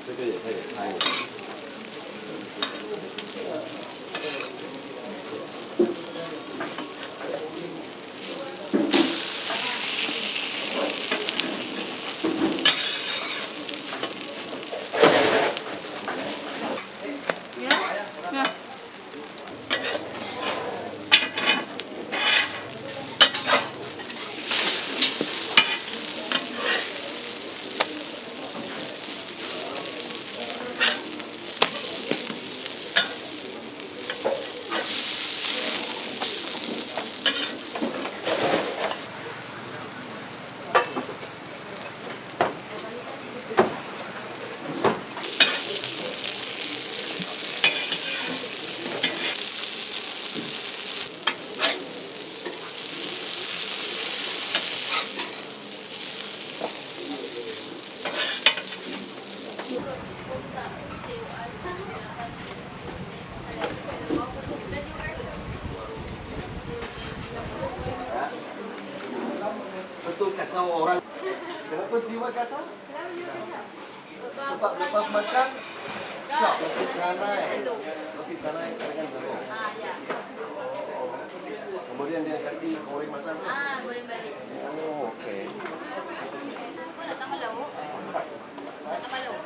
这个也可以开。Betul kacau orang. Kenapa jiwa kacau? Sebab lepas makan syok roti canai. Roti canai dengan telur. Kemudian dia kasih goreng macam tu. Goreng balik. Oh, okey. Kau nak tambah lauk? Nak tambah lauk?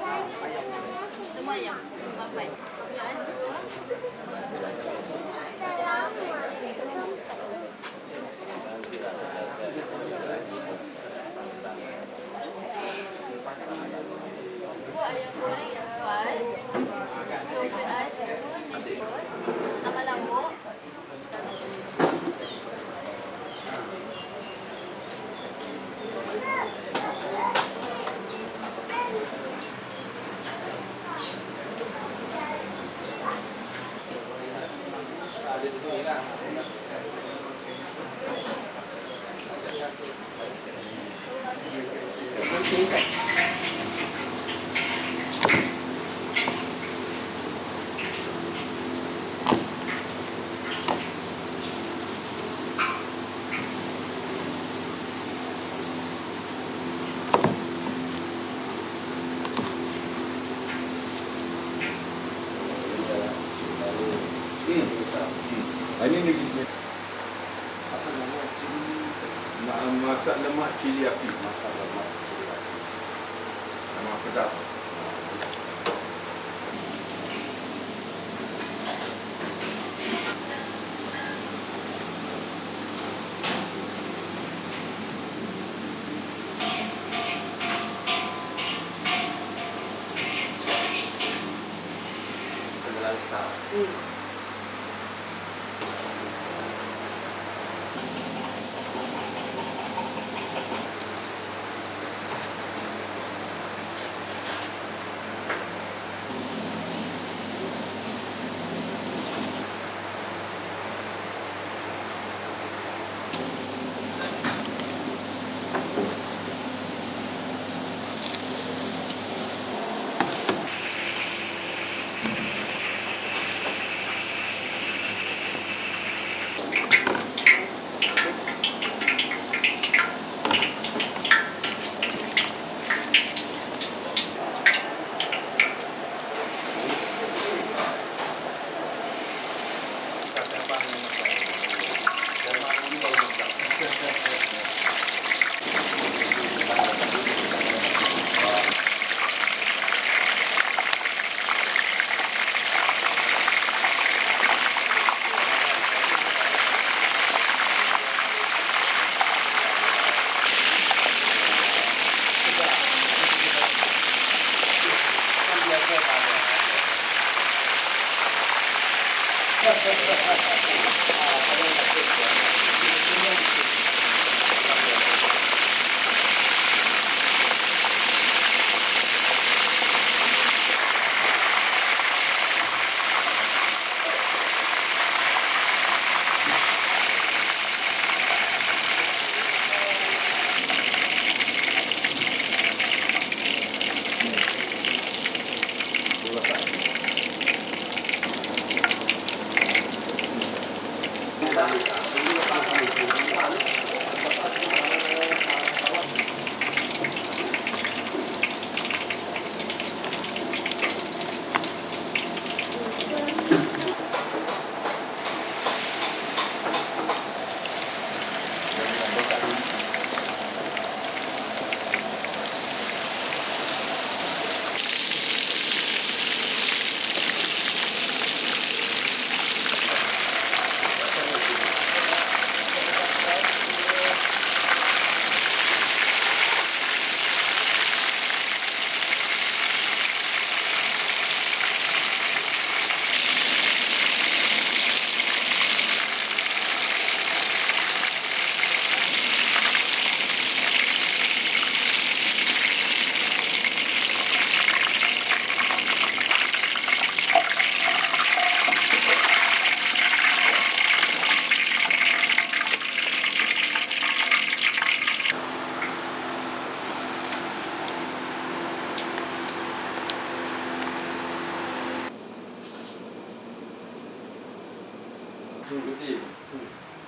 Semua ayam? Mampai. Kau punya ais dua? Kau ayam goreng yang kuat. Kau punya ais dua, nasi bos. Tambah lauk. Ini negeri sini. Apa namanya? Cili. Masak lemak cili api. Masak lemak cili api. Lemak pedas. Sembilan star. Betul.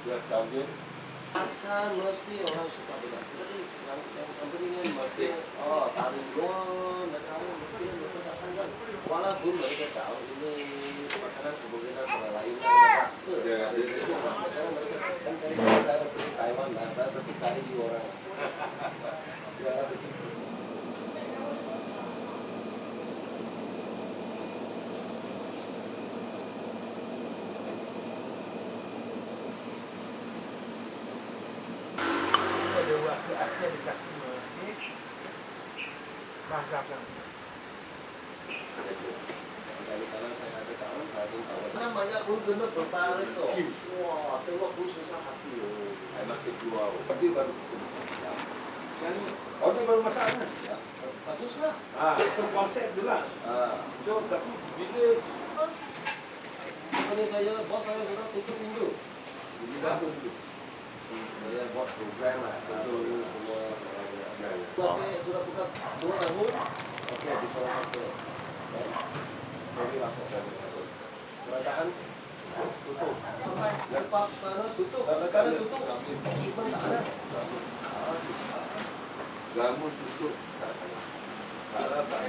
Dia tahu dia. Akan mesti orang suka bilang jadi yang kepentingan mesti tarik luar dan tahu mesti mereka datang kan walaupun mereka tahu ini makanan kemungkinan orang lain rasa karena mereka kan dari Taiwan tapi cari di orang ada waktu akhir dekat semua ni bangsa namanya pun kena berpaling so wah tengok pun susah hati Anak kedua. Tapi baru yang order baru masak kan? ya baguslah So konsep tu lah. So tapi bila company saya, bos saya sudah tutup pintu. Jadi dah tu dulu. Saya buat program lah untuk semua Ya, ya. sudah buka 2 tahun. Okey, di salah satu. Kan? Kami masuk. Kerajaan tutup. Lepas sana tutup. Negara tutup. Cuma tak ada. Gamun tutup tak saya. Kalau tak